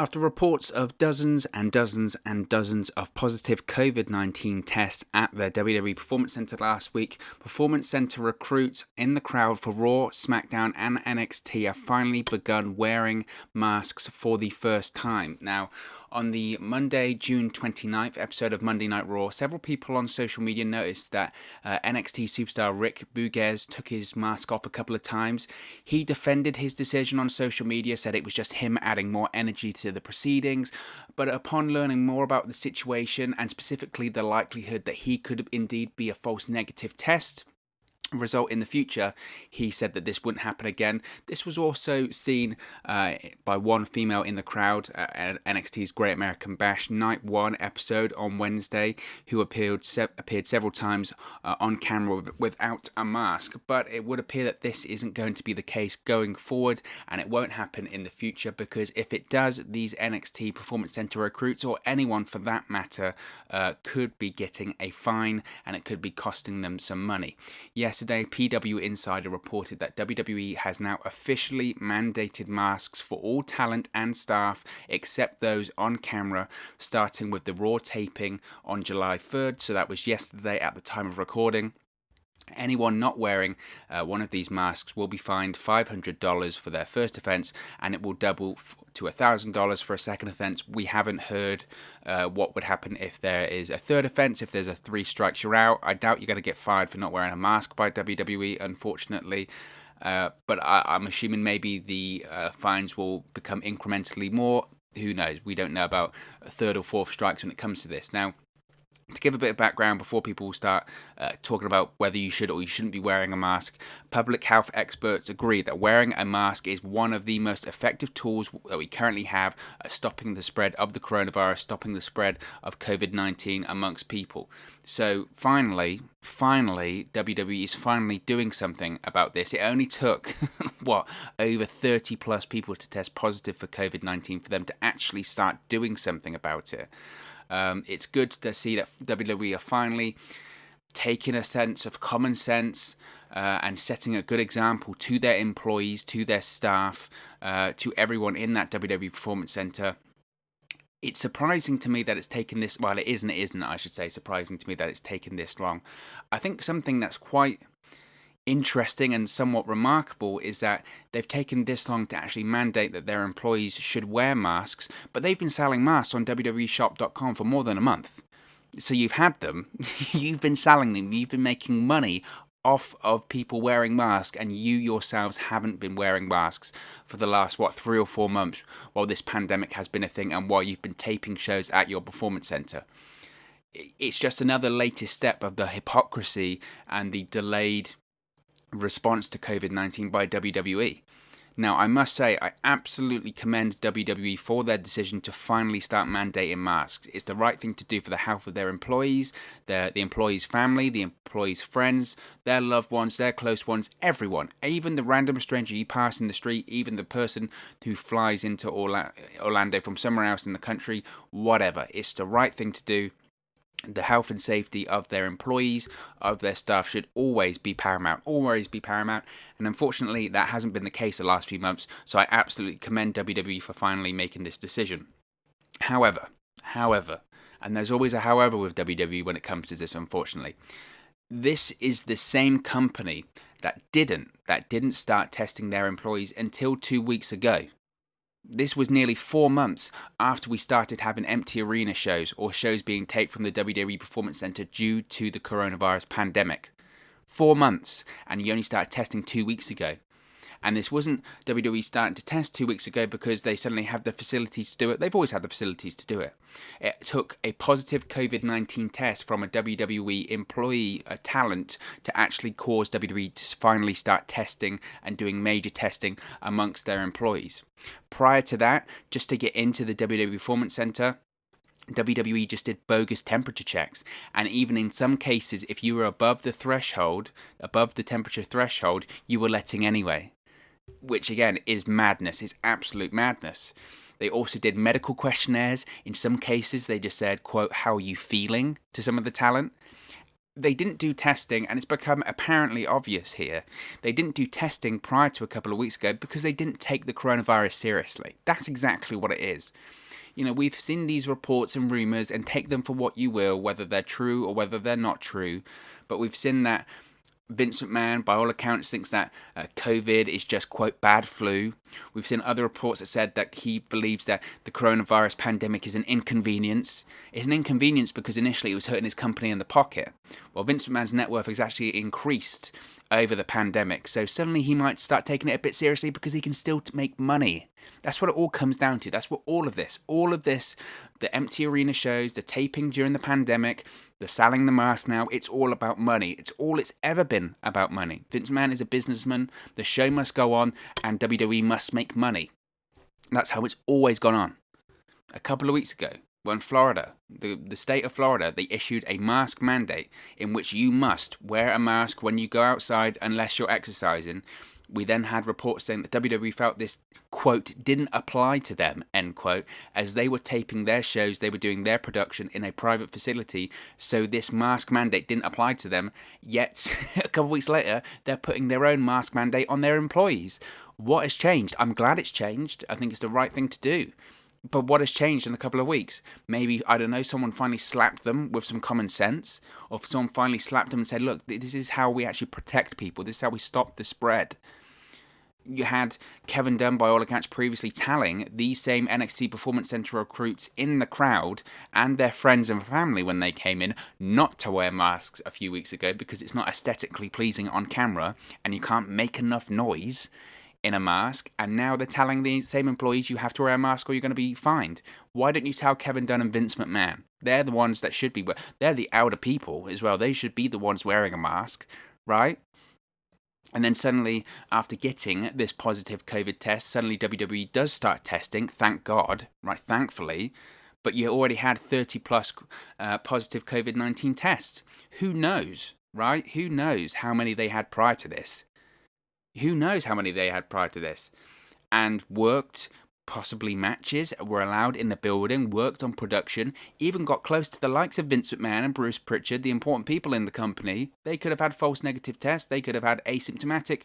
After reports of dozens and dozens and dozens of positive COVID-19 tests at the WWE Performance Center last week, Performance Center recruits in the crowd for Raw, SmackDown and NXT have finally begun wearing masks for the first time. Now, on the Monday, June 29th episode of Monday Night Raw, several people on social media noticed that NXT superstar Rick Boogs took his mask off a couple of times. He defended his decision on social media, said it was just him adding more energy to the proceedings, but upon learning more about the situation and specifically the likelihood that he could indeed be a false negative test result in the future, he said that this wouldn't happen again. This was also seen by one female in the crowd at NXT's Great American Bash Night 1 episode on Wednesday, who appeared several times on camera without a mask. But it would appear that this isn't going to be the case going forward, and it won't happen in the future, because if it does, these NXT Performance Center recruits, or anyone for that matter, could be getting a fine, and it could be costing them some money. Yesterday, PW Insider reported that WWE has now officially mandated masks for all talent and staff except those on camera, starting with the Raw taping on July 3rd, so that was yesterday at the time of recording. Anyone not wearing one of these masks will be fined $500 for their first offence, and it will double to $1,000 for a second offence. We haven't heard what would happen if there is a third offence. If there's a 3 strikes you're out, I doubt you're going to get fired for not wearing a mask by WWE, unfortunately. But I'm assuming maybe the fines will become incrementally more. Who knows? We don't know about a third or fourth strikes when it comes to this. Now, to give a bit of background before people start talking about whether you should or you shouldn't be wearing a mask, public health experts agree that wearing a mask is one of the most effective tools that we currently have at stopping the spread of the coronavirus, stopping the spread of COVID-19 amongst people. So finally, WWE is finally doing something about this. It only took, over 30 plus people to test positive for COVID-19 for them to actually start doing something about it. It's good to see that WWE are finally taking a sense of common sense and setting a good example to their employees, to their staff, to everyone in that WWE Performance Center. It's surprising to me that it's taken this, well, it isn't, I should say, surprising to me that it's taken this long. I think something that's quite interesting and somewhat remarkable is that they've taken this long to actually mandate that their employees should wear masks, but they've been selling masks on www.shop.com for more than a month. So you've had them, you've been selling them, you've been making money off of people wearing masks, and you yourselves haven't been wearing masks for the last 3 or 4 months while this pandemic has been a thing and while you've been taping shows at your performance center. It's just another latest step of the hypocrisy and the delayed response to COVID-19 by WWE. Now, I must say, I absolutely commend WWE for their decision to finally start mandating masks. It's the right thing to do for the health of their employees, the employees' family, the employees' friends, their loved ones, their close ones, everyone. Even the random stranger you pass in the street, even the person who flies into Orlando from somewhere else in the country, whatever. It's the right thing to do. The health and safety of their employees, of their staff, should always be paramount. And unfortunately, that hasn't been the case the last few months, so I absolutely commend WWE for finally making this decision. However, and there's always a however with WWE when it comes to this, unfortunately, this is the same company that didn't start testing their employees until 2 weeks ago. This was nearly 4 months after we started having empty arena shows or shows being taped from the WWE Performance Center due to the coronavirus pandemic. 4 months, and you only started testing 2 weeks ago. And this wasn't WWE starting to test 2 weeks ago because they suddenly have the facilities to do it. They've always had the facilities to do it. It took a positive COVID-19 test from a WWE employee, a talent, to actually cause WWE to finally start testing and doing major testing amongst their employees. Prior to that, just to get into the WWE Performance Center, WWE just did bogus temperature checks, and even in some cases, if you were above the temperature threshold, you were letting anyway. Which again is madness, is absolute madness. They also did medical questionnaires. In some cases, they just said, quote, "How are you feeling?" to some of the talent. they didn't do testing, and it's become apparently obvious here. They didn't do testing prior to a couple of weeks ago because they didn't take the coronavirus seriously. That's exactly what it is. We've seen these reports and rumours, and take them for what you will, whether they're true or whether they're not true. But we've seen that Vince McMahon, by all accounts, thinks that COVID is just, quote, bad flu. We've seen other reports that said that he believes that the coronavirus pandemic is an inconvenience. It's an inconvenience because initially it was hurting his company in the pocket. Well, Vince McMahon's net worth has actually increased over the pandemic. So suddenly he might start taking it a bit seriously because he can still make money. That's what it all comes down to. That's what all of this, the empty arena shows, the taping during the pandemic, the selling the mask now, it's all about money. It's all it's ever been about money. Vince McMahon is a businessman, the show must go on, and WWE must make money. That's how it's always gone on. A couple of weeks ago, when Florida, the state of Florida, they issued a mask mandate in which you must wear a mask when you go outside unless you're exercising. We then had reports saying that WWE felt this, quote, didn't apply to them, end quote, as they were taping their shows, they were doing their production in a private facility, so this mask mandate didn't apply to them, yet a couple of weeks later, they're putting their own mask mandate on their employees. What has changed? I'm glad it's changed. I think it's the right thing to do. But what has changed in a couple of weeks? Maybe, I don't know, someone finally slapped them with some common sense, or someone finally slapped them and said, look, this is how we actually protect people. This is how we stop the spread. You had Kevin Dunn, by all accounts, previously telling these same NXT Performance Center recruits in the crowd and their friends and family when they came in not to wear masks a few weeks ago because it's not aesthetically pleasing on camera and you can't make enough noise in a mask. And now they're telling the same employees you have to wear a mask or you're going to be fined. Why don't you tell Kevin Dunn and Vince McMahon? They're the ones that should be. They're the outer people as well. They should be the ones wearing a mask, right? And then suddenly, after getting this positive COVID test, suddenly WWE does start testing, thank God, right, thankfully, but you already had 30 plus positive COVID-19 tests. Who knows, right? Who knows how many they had prior to this? Who knows how many they had prior to this? And worked, possibly matches were allowed in the building, worked on production, even got close to the likes of Vince McMahon and Bruce Pritchard, the important people in the company. They could have had false negative tests. They could have had asymptomatic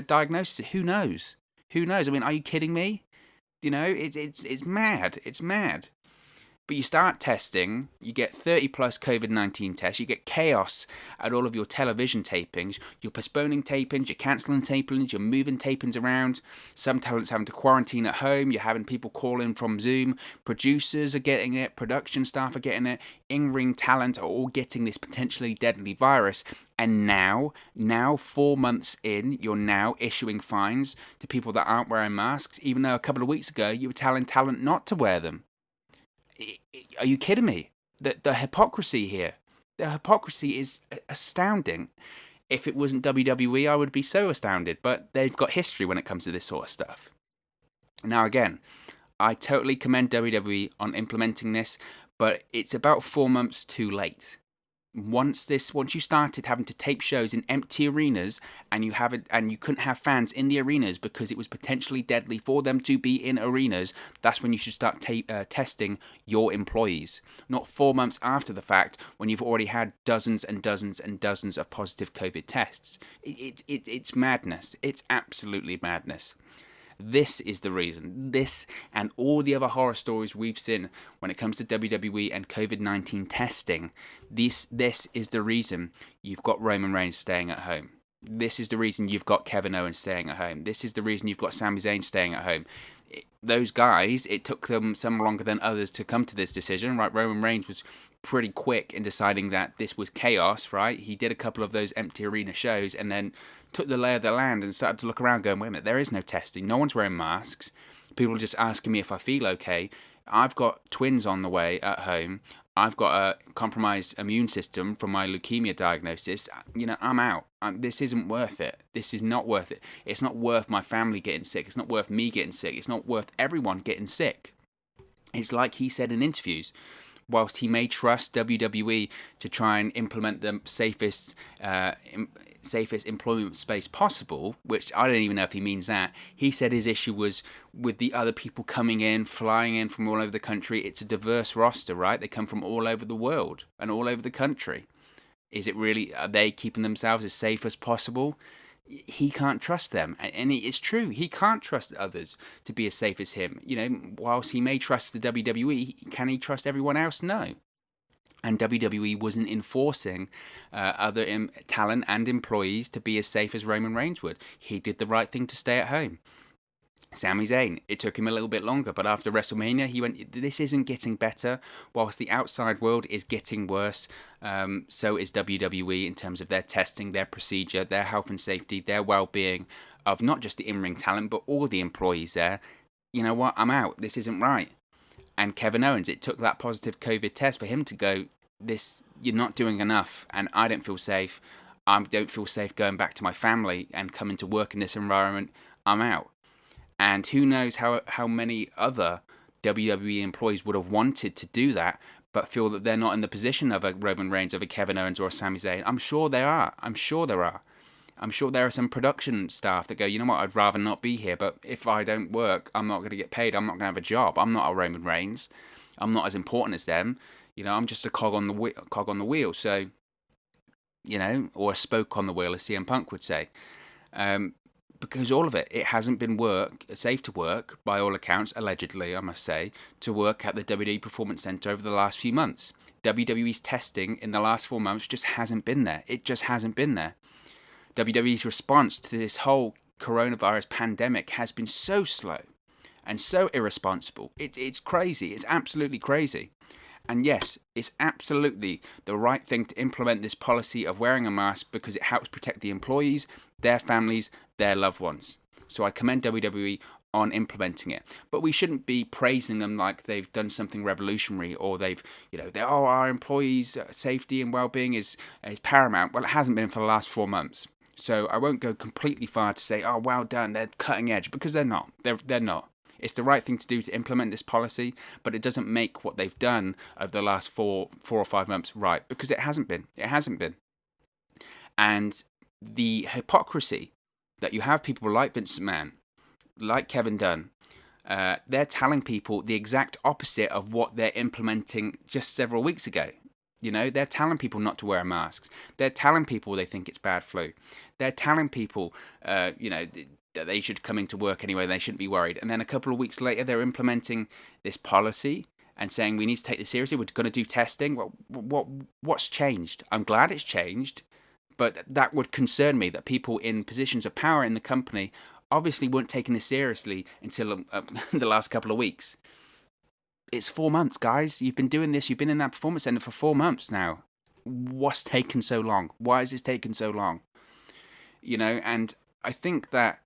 diagnosis. Who knows? Who knows? I mean, are you kidding me? It's mad. It's mad. But you start testing, you get 30 plus COVID-19 tests, you get chaos at all of your television tapings, you're postponing tapings, you're cancelling tapings, you're moving tapings around, some talent's having to quarantine at home, you're having people call in from Zoom, producers are getting it, production staff are getting it, in-ring talent are all getting this potentially deadly virus, and now 4 months in, you're now issuing fines to people that aren't wearing masks, even though a couple of weeks ago you were telling talent not to wear them. Are you kidding me? The hypocrisy here. The hypocrisy is astounding. If it wasn't WWE, I would be so astounded. But they've got history when it comes to this sort of stuff. Now, again, I totally commend WWE on implementing this, but it's about 4 months too late. Once you started having to tape shows in empty arenas and you couldn't have fans in the arenas because it was potentially deadly for them to be in arenas, that's when you should start testing your employees. Not 4 months after the fact when you've already had dozens and dozens and dozens of positive COVID tests. It's madness. It's absolutely madness. This is the reason. This and all the other horror stories we've seen when it comes to WWE and COVID-19 testing. This is the reason you've got Roman Reigns staying at home. This is the reason you've got Kevin Owens staying at home. This is the reason you've got Sami Zayn staying at home. Those guys, it took them some longer than others to come to this decision, right? Roman Reigns was pretty quick in deciding that this was chaos, right? He did a couple of those empty arena shows and then took the lay of the land and started to look around going, wait a minute, there is no testing. No one's wearing masks. People are just asking me if I feel okay. I've got twins on the way at home. I've got a compromised immune system from my leukemia diagnosis. I'm out. This isn't worth it. This is not worth it. It's not worth my family getting sick. It's not worth me getting sick. It's not worth everyone getting sick. It's like he said in interviews. Whilst he may trust WWE to try and implement the safest employment space possible, which I don't even know if he means that, he said his issue was with the other people coming in, flying in from all over the country. It's a diverse roster, right? They come from all over the world and all over the country. Is it really, are they keeping themselves as safe as possible? He can't trust them. And it's true, he can't trust others to be as safe as him. Whilst he may trust the WWE, can he trust everyone else? No. And WWE wasn't enforcing other talent and employees to be as safe as Roman Reigns would. He did the right thing to stay at home. Sami Zayn, it took him a little bit longer, but after WrestleMania, he went, this isn't getting better. Whilst the outside world is getting worse, so is WWE in terms of their testing, their procedure, their health and safety, their well-being of not just the in-ring talent, but all the employees there. You know what? I'm out. This isn't right. And Kevin Owens, it took that positive COVID test for him to go, you're not doing enough, and I don't feel safe. I don't feel safe going back to my family and coming to work in this environment. I'm out. And who knows how many other WWE employees would have wanted to do that, but feel that they're not in the position of a Roman Reigns, of a Kevin Owens, or a Sami Zayn. I'm sure there are. I'm sure there are some production staff that go, you know what, I'd rather not be here, but if I don't work, I'm not going to get paid. I'm not going to have a job. I'm not a Roman Reigns. I'm not as important as them. I'm just a cog on the wheel. So, or a spoke on the wheel, as CM Punk would say. Because all of it hasn't been safe to work, by all accounts, allegedly, I must say, to work at the WWE Performance Center over the last few months. WWE's testing in the last 4 months just hasn't been there. It just hasn't been there. WWE's response to this whole coronavirus pandemic has been so slow and so irresponsible. It's crazy. It's absolutely crazy. And yes, it's absolutely the right thing to implement this policy of wearing a mask because it helps protect the employees, their families, their loved ones. So I commend WWE on implementing it. But we shouldn't be praising them like they've done something revolutionary, or our employees' safety and well-being is paramount. Well, it hasn't been for the last 4 months. So I won't go completely far to say, oh, well done, they're cutting edge, because they're not. They're not. It's the right thing to do to implement this policy, but it doesn't make what they've done over the last 4 or 5 months right, because it hasn't been. It hasn't been. And the hypocrisy that you have people like Vince McMahon, like Kevin Dunn, they're telling people the exact opposite of what they're implementing just several weeks ago. They're telling people not to wear masks. They're telling people they think it's bad flu. They're telling people, that they should come into work anyway, they shouldn't be worried. And then a couple of weeks later, they're implementing this policy and saying we need to take this seriously, we're going to do testing. Well, what's changed? I'm glad it's changed, but that would concern me, that people in positions of power in the company obviously weren't taking this seriously until the last couple of weeks. It's 4 months, guys. You've been doing this, you've been in that performance center for 4 months now. What's taken so long? Why has this taken so long? And I think that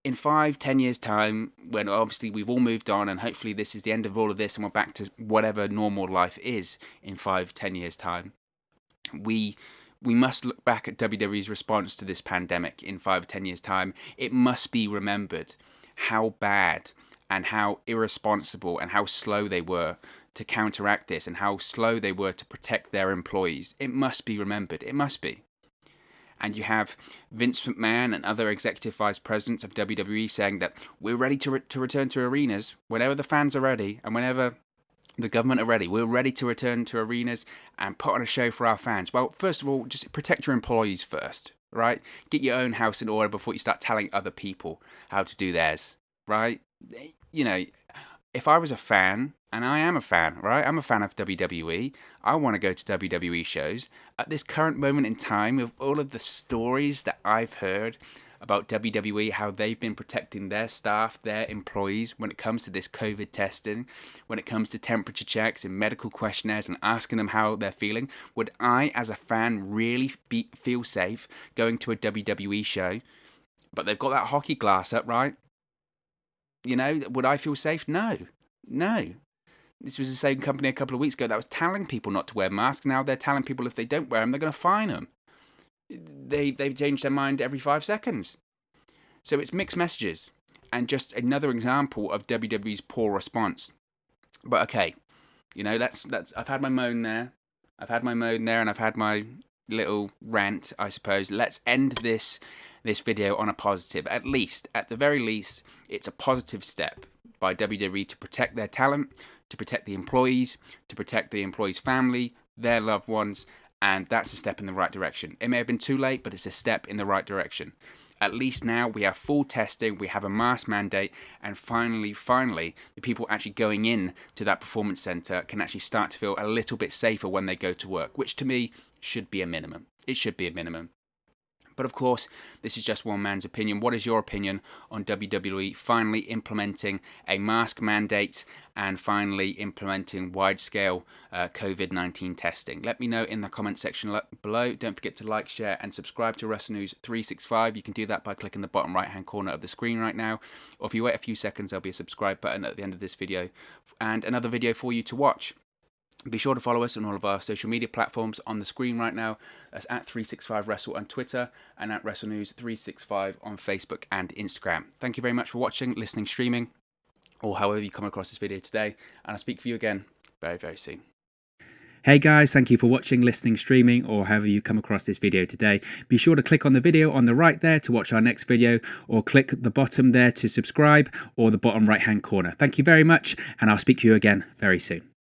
in 5-10 years' time, when obviously we've all moved on and hopefully this is the end of all of this and we're back to whatever normal life is in 5-10 years' time, we must look back at WWE's response to this pandemic in 5 or 10 years' time. It must be remembered how bad and how irresponsible and how slow they were to counteract this, and how slow they were to protect their employees. It must be remembered. It must be. And you have Vince McMahon and other executive vice presidents of WWE saying that we're ready to return to arenas whenever the fans are ready and whenever the government are ready. We're ready to return to arenas and put on a show for our fans. Well, first of all, just protect your employees first, right? Get your own house in order before you start telling other people how to do theirs, right? If I was a fan, and I am a fan, right? I'm a fan of WWE. I want to go to WWE shows. At this current moment in time, with all of the stories that I've heard about WWE, how they've been protecting their staff, their employees, when it comes to this COVID testing, when it comes to temperature checks and medical questionnaires and asking them how they're feeling, would I, as a fan, really feel safe going to a WWE show? But they've got that hockey glass up, right? Would I feel safe? No. This was the same company a couple of weeks ago that was telling people not to wear masks. Now they're telling people if they don't wear them, they're going to fine them. They change their mind every 5 seconds. So it's mixed messages, and just another example of WWE's poor response. But okay, let's. I've had my moan there. And I've had my little rant, I suppose. Let's end this video on a positive. At the very least, it's a positive step by WWE to protect their talent, to protect the employees, to protect the employees' family, their loved ones, and that's a step in the right direction. It may have been too late, but it's a step in the right direction. At least now we have full testing, we have a mask mandate, and finally, the people actually going in to that performance center can actually start to feel a little bit safer when they go to work, which to me should be a minimum. It should be a minimum. But of course, this is just one man's opinion. What is your opinion on WWE finally implementing a mask mandate and finally implementing wide-scale COVID-19 testing? Let me know in the comment section below. Don't forget to like, share, and subscribe to WrestleNews 365. You can do that by clicking the bottom right-hand corner of the screen right now. Or if you wait a few seconds, there'll be a subscribe button at the end of this video and another video for you to watch. Be sure to follow us on all of our social media platforms on the screen right now. That's at 365Wrestle on Twitter and at WrestleNews365 on Facebook and Instagram. Thank you very much for watching, listening, streaming, or however you come across this video today. And I'll speak for you again very, very soon. Hey guys, thank you for watching, listening, streaming, or however you come across this video today. Be sure to click on the video on the right there to watch our next video, or click the bottom there to subscribe, or the bottom right hand corner. Thank you very much, and I'll speak to you again very soon.